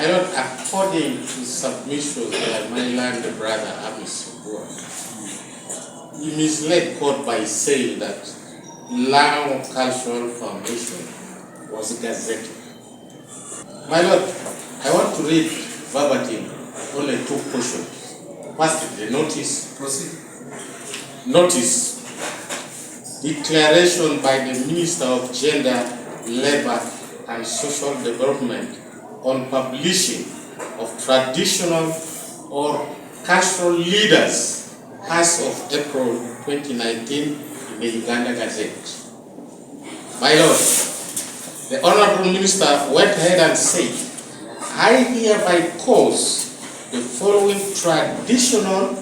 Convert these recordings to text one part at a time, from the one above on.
Lord, according to submissions by my land brother Amis Ongora, he misled court by saying that Lango Cultural Foundation was gazetted. My Lord, I want to read verbatim only two portions. First, the notice. Proceed. Notice. Declaration by the Minister of Gender, Labor and Social Development on publishing of traditional or cultural leaders as of April 2019 in the Uganda Gazette. My Lord, the Honorable Minister went ahead and said, I hereby cause the following traditional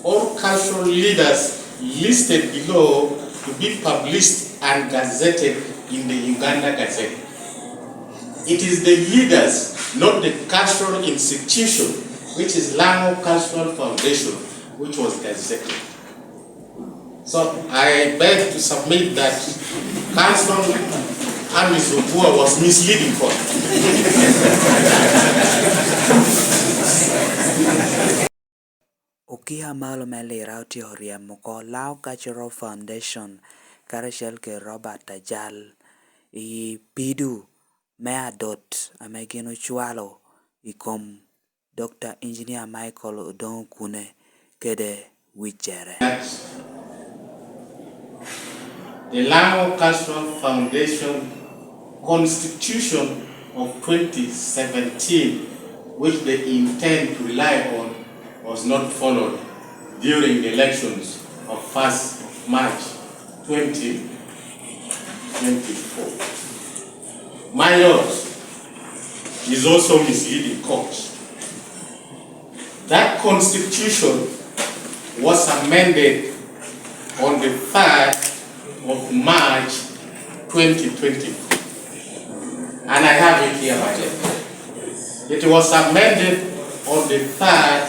or cultural leaders listed below to be published and gazetted in the Uganda Gazette. It is the leaders, not the cultural institution, which is Lango Cultural Foundation, which was gazetted. So I beg to submit that Council Amis Ongora was misleading for Ukiha malo me Lira teoria moko Lao Cultural Foundation karashel ke Robert Ajal I pidu me adot amegino chwalo ikom Dr. Engineer Michael Odongo Okune kede wichere. The Lango Cultural Foundation Constitution of 2017, which they intend to rely on, was not followed during the elections of 1st of March 2024. My Lord, is also misleading court. That constitution was amended on the 3rd of March 2024. And I have it here, my dear. It was amended on the 3rd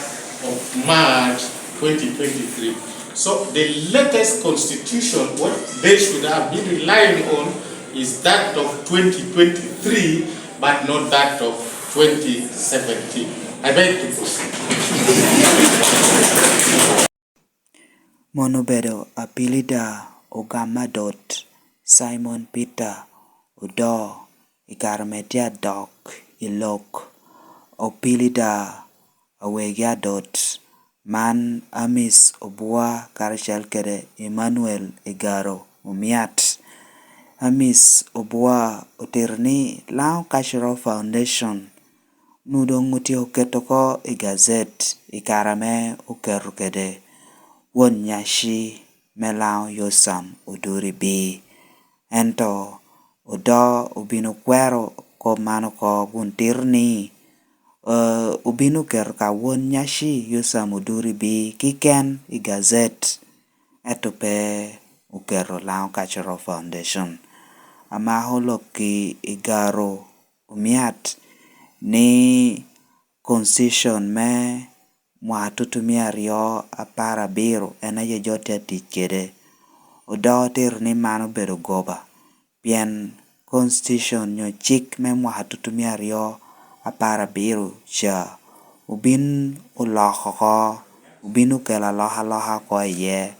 of March 2023. So the latest constitution, what they should have been relying on is that of 2023, but not that of 2017. I beg to proceed. Monobedo apelida Ogamadot Simon Peter Odo Ikarmetia Dok Ilok Opelida Awegiadot Man Amis Obua Karashalkere Emmanuel Igaro Umiat Amis Obua Otirni Lao Cultural Foundation Nudonguti Oketoko Igazet Ikarame Ukerukede Won Nyashi Melao Yosam Uduri B Ento Odo Ubinu Kwero Ko Mano Ko Buntirni Ubinu Kerka Won Nyashi Yosam Uduri B Kiken Igazet Etope Ukero Lao Cultural Foundation Amaholoki Igaro Umiat Ni concession me mwatutumia rio apara biro ena ye jote tikere odotir ni mano bedo goba bien constitution nyo chik me mwatutumia rio apara biro cha ubin ulohoko ubinu kela loha ko ye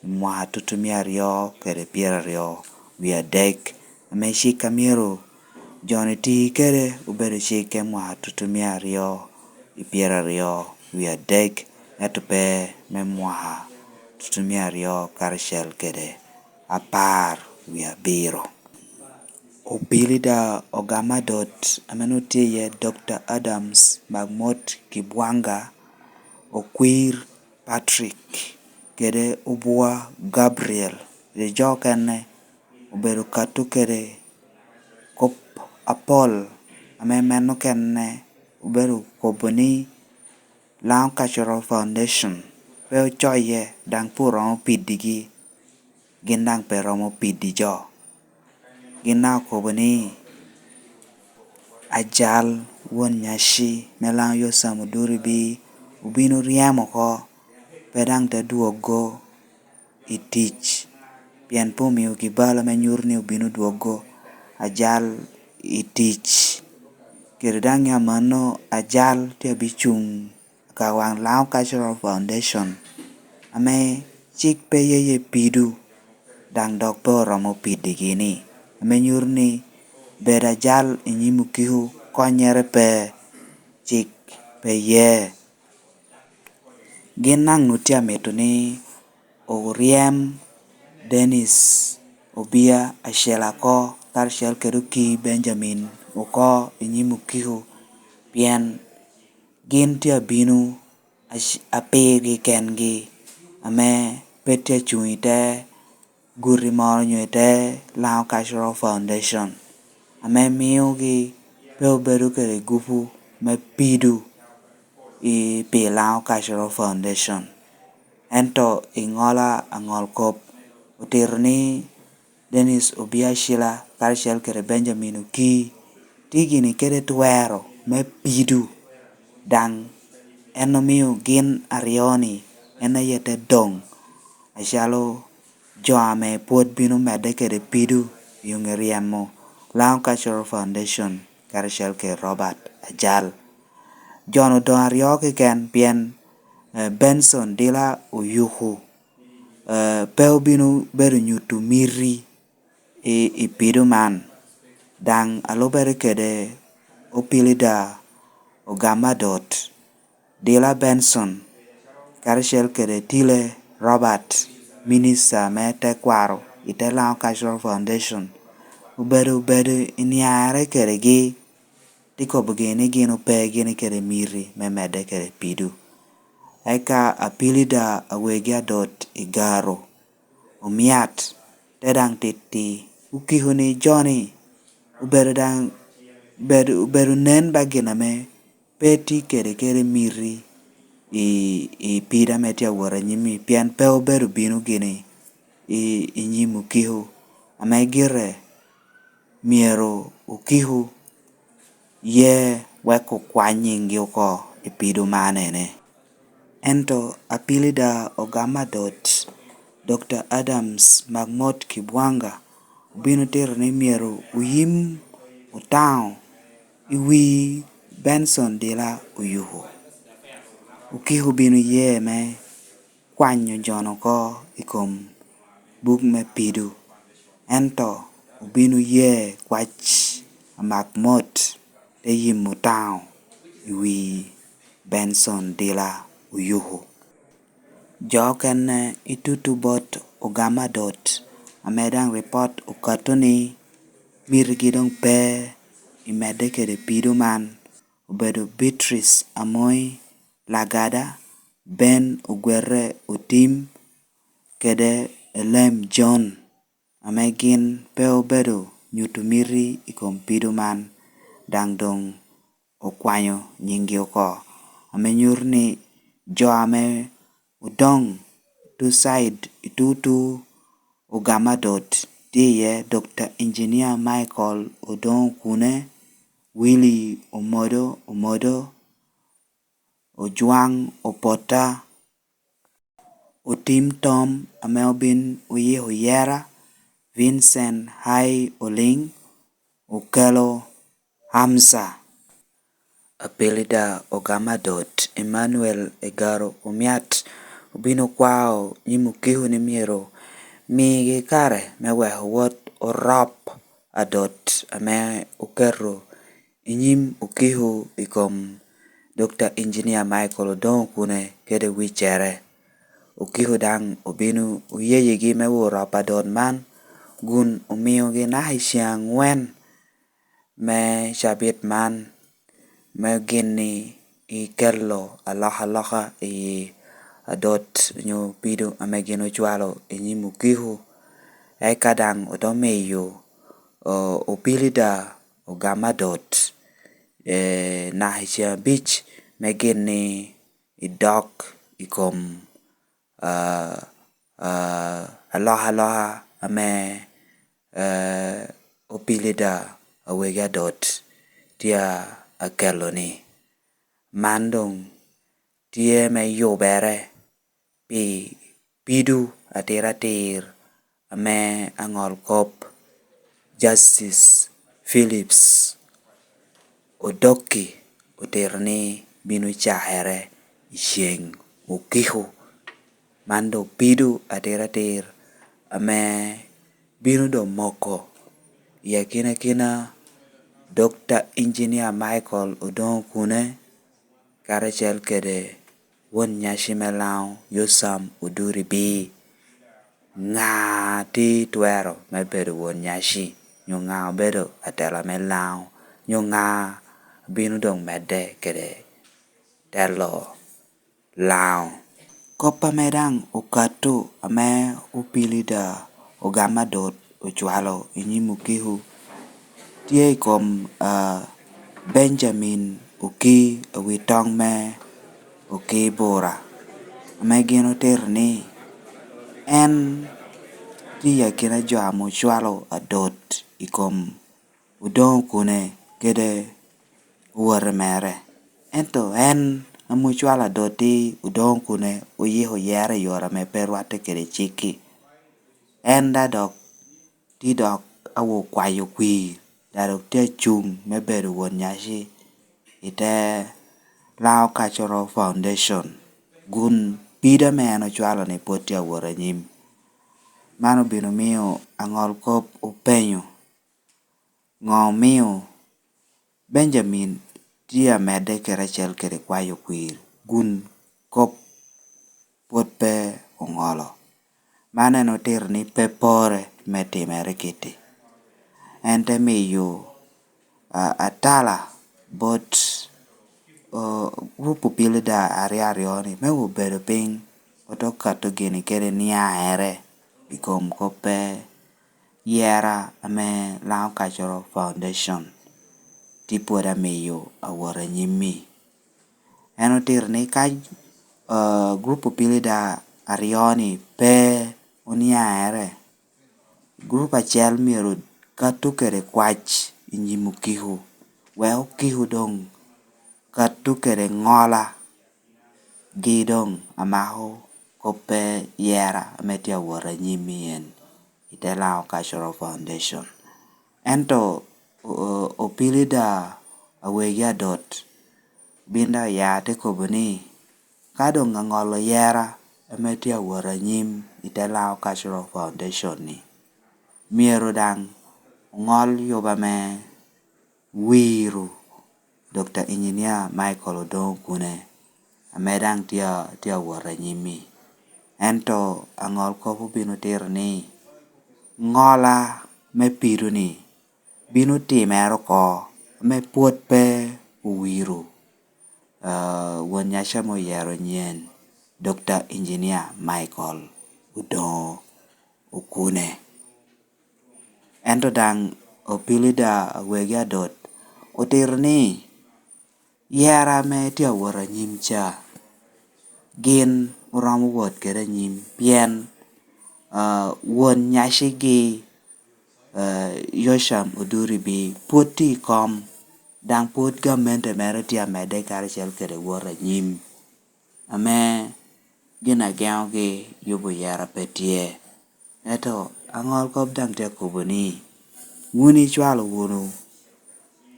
mwatutumia rio kere piera rio via dek ameshi kamiro Johnny T kere ubere shike mwatutumia rio ipiera rio via dek etope memwaha tutumia rio karshel kede apar via biro Opelida Ogamadot amenutiye Dr. Adams Magmot Kibwanga Okwir Patrick kede Ubua Gabriel de jokene uberu katu kede Kop Apol amemeno kene uberu koboni Lao Cultural Foundation Peo choye dang puromo pidigi Gindang peromo pidijo Ginao koboni Ajal Won Nyashi Melao Yosam Uduri B Ubinu riamo ko Pedang te duogo Itich Pian pumi ukibala menyurni ubinu duogo Ajal Itich kirdang ya mano ajal tia bichung kawang Lao Cultural Foundation ame chik pe ye pidu dang dok po romo pidi gini ame nyurni beda jal inyimu kihu konyere pe chik pe ye ginang nutia metuni oriem Denish Obia Ashelako Karshel Keruki Benjamin Oko inyimu kihu pian gin tia binu apegi kengi ame petia chuite guri moro nyuite Lao Cultural Foundation ame miugi peu beru kere gupu me pidu I pi Lao Cultural Foundation ento ingola angol kop utirni Denish Obia Shila Karshel kere Benjamin Uki tigini kere tuero me pidu dang enomiu gin arioni ena yete dong ashalo joame pod binu mede kere pidu yung riamo Lao Cultural Foundation Karshel ke Robert Ajal John Odong Arioki ken pien Benson Dila Uyuhu peu binu beru nyutu miri I pidu man dang alo beru kede opilida Ogama dot Dila Benson Karshel kede Tile Robert Minister mete kwaro ite Lao Cultural Foundation uberu iniare kede gi tiko begini gino pe gini kede miri memede kede pidu eka apilida awegia dot igaro umiat tedang titi ukihuni Johnny uberu nen bagina me peti kere miri I pida metia wara nyimi pian peu beru binu gini I nyimu kihu amegire miero ukihu ye weko kwanyingi uko ipidu manene ento apilida Ogama dot Dr. Adams Magmot Kibwanga binu tero ni miero uyim utao iwi Benson Dila Uyuhu ukihu binu ye me kwanyo jono ko ikom buk me pidu ento ubinu ye kwach Magmot te yimu tao iwi Benson Dila Uyuhu joken itutu bot Ogama dot amedang report ukatuni mirgidong pe imede kede pidu man ubedo Beatrice Amoy Lagada Ben Ugwere Utim kede Elem John amegin peu bedo nyutumiri ikom pidu man dang dong okwanyo nyingi oko amenyurni jo ame udong tu side itutu Ogama dot diye Dr. Engineer Michael Odongo Okune Willie Omodo Ojuang Opota Otim Tom Amelbin Uye Huyera Vincent Hai Oling Okelo Hamza apelida Ogama dot Emmanuel Egaro Umiat ubino kwao nyimu kihu ni miero migi kare mewe wot orop adot ame ukero inyim ukihu ikom Dr. Engineer Michael Odongo Okune kede wichere ukihu dang ubinu uyeye gi mewe orop adot man gun umiyo gi nahisha ngwen me shabit man me gini ikelo aloha adot nyo pidu amegino chwalo inyimu kihu ekadang odomeyo opilida Ogama dot nahisha beach megini idok ikom aloha ame opilida awega dot tia akelo ni mandong tie me yobere pi pidu atiratir ame angol kop Justice Phillips Odoki otero ni bino chahere chieng' okihu mando pidu aterater ame bino do moko yakina kina Dr. Engineer Michael Odongo Okune karachiel kede wuon nyashi melau Yosam Uduri bi ng'ati twero mebedo wuon nyashi nyo ng'a obedo atela melau nyo ng'a bino dong mede kede telo lao kopa medang ukatu ame upili da ogama dot ochwalo inyimu kihu tie kom Benjamin uki witong me uki bora ame gino ter ni en tiya kina jo amo chwalo adot ikom Odongo Okune kede uwar mere ento en amo chwalo adoti Odongo Okune uyiho yere yora me perwate kede chiki en dadok tidok awo kwayo kwi dadok te chung mebedo wuon nyashi ite Lao Cultural Foundation gun pida meno chwalo ni poti awuora nyim mano bino miyo ang'ol kop upenyo ng'o miyo Benjamin tia mede kerachiel kede kwayo kwir gun kop pot pe ong'olo mano noter ni pe pore metimere kiti ente miyo atala bot grupo pile da ariario ni me ubedo ping otokato gini kede niya ere ikom kope yera ame Lao Cultural Foundation tipuoda miyo awuora nyimi enotir ni ka grupo pile da arioni pe unia ere grupo achiel miero katu kede kwach inyimu kihu weo kihu dong katu kede ngola gidong amaho kope yera ameti awuora nyimi en ite Lao Cultural Foundation ento opili da awegi adot binda yate koboni kadong ng'olo yera ameti awuora nyim ite Lao Cultural Foundation ni miero dang ng'ol yobame wiru Dr. Engineer Michael Odongo Okune amedang tia awuora nyimi ento ang'ol kopo bino ter ni ng'ola me piru ni bino timero ko me puot pe uwiru wuon nyasha moyero nyen Dr. Engineer Michael Odongo Okune ento dang opili da wegi adot oter ni yera me tia awuora nyim cha gin uromo wuot kede nyim pien wuon nyashi gi Yosam Uduri bi puoti kom dang puot gamente mere tia mede karachiel kede wuora nyim ame gina geo gi yubo yera petie eto ang'ol kop dang tia koboni wuni chwalo wuonu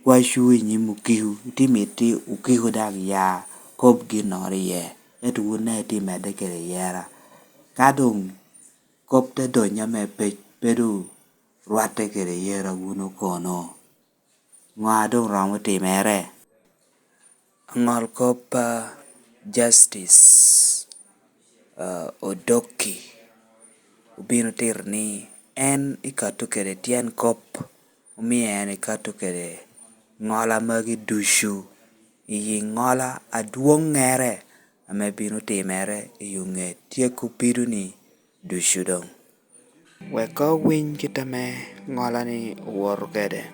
kwa shui nyimu kihu timiti ukihu dang ya kop ginori ye eto wune ti mede kede yera kadong kop te donya me pedu rwate kede yera wuno kono ng'a dong romo timere ang'ol kop Justice Odoki ubino ter ni en ikato kede tien kop umiye en ikato kede ng'ola magi dushu iyi ng'ola aduong' ng'ere ame bino timere iyung'e tieko piru ni dushu dong weko winy kitame ng'ola ni uwor kede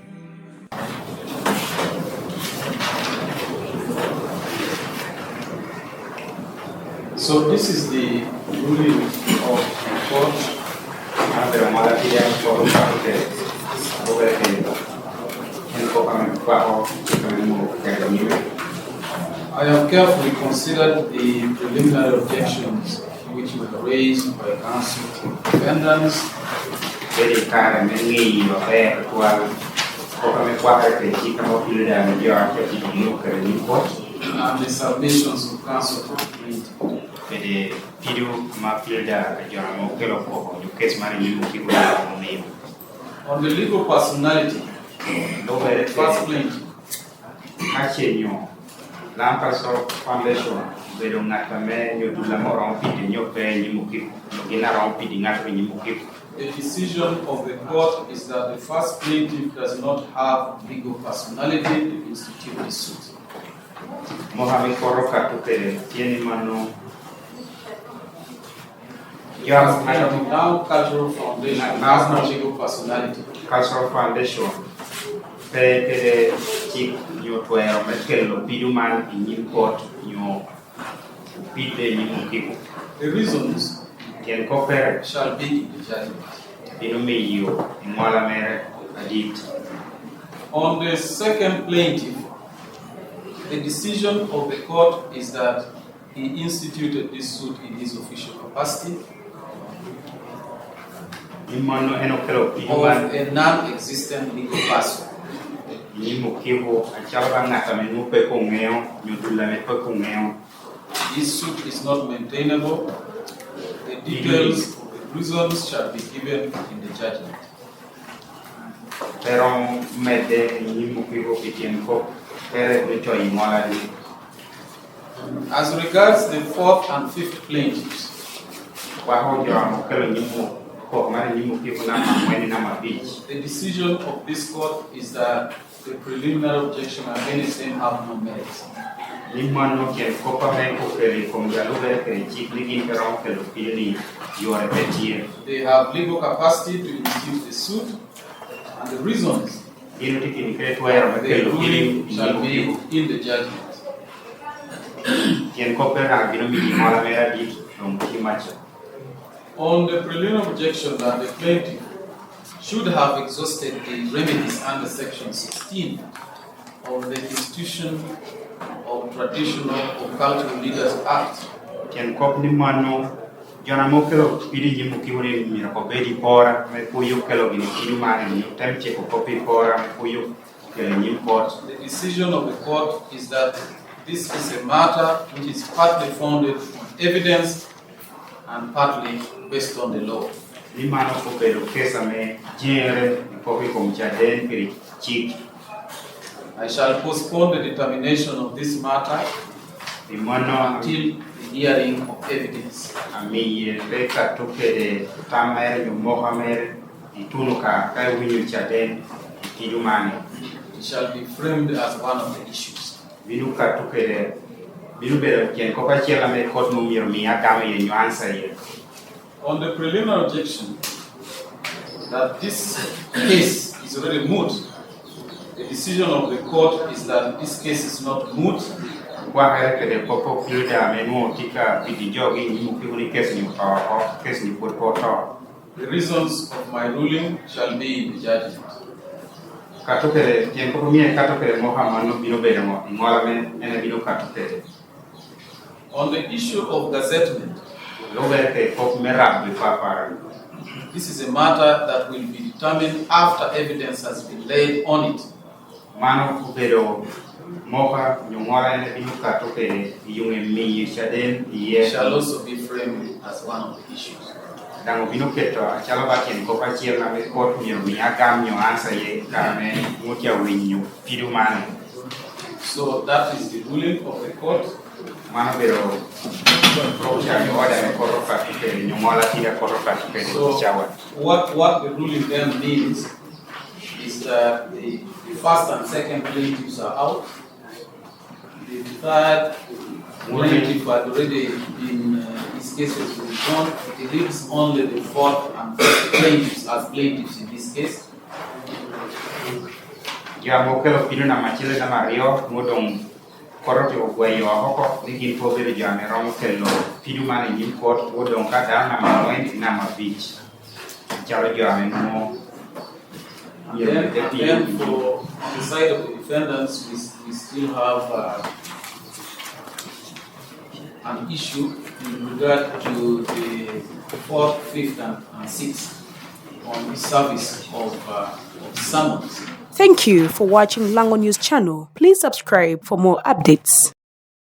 So this is the ruling of the court. Pero mala tía por parte de I have carefully considered the preliminary objections which were raised by counsel to defendants. and the submissions of counsel for the plaintiff. On the legal personality, the first plaintiff, the decision of the court is that the first plaintiff does not have legal personality to institute the suit. Now, cultural foundation has no legal personality. Cultural foundation. The reasons shall be in the judgment. On the second plaintiff, the decision of the court is that he instituted this suit in his official capacity of a non-existent legal person. This suit is not maintainable. The details of the reasons shall be given in the judgment. As regards the fourth and fifth plaintiffs, the decision of this court is that the preliminary objection against them have no merit. They have legal capacity to institute the suit, and the reasons the ruling shall be in the judgment. On the preliminary objection that the plaintiff should have exhausted the remedies under Section 16 of the Institution of Traditional or Cultural Leaders Act, the decision of the court is that this is a matter which is partly founded on evidence and partly based on the law. I shall postpone the determination of this matter until the hearing of evidence. It shall be framed as one of the issues. On the preliminary objection that this case is already moot, the decision of the court is that this case is not moot. The reasons of my ruling shall be in the judgment. On the issue of gazettement, this is a matter that will be determined after evidence has been laid on it. It shall also be framed as one of the issues. So that is the ruling of the court. So what the ruling then means is that the first and second plaintiffs are out. The third plaintiff had already been, his case was withdrawn. It leaves only the fourth and fifth plaintiffs as plaintiffs in this case. Then for the side of the defendants, we still have an issue in regard to the fourth, fifth, and sixth on the service of summons. Thank you for watching Lango News channel. Please subscribe for more updates.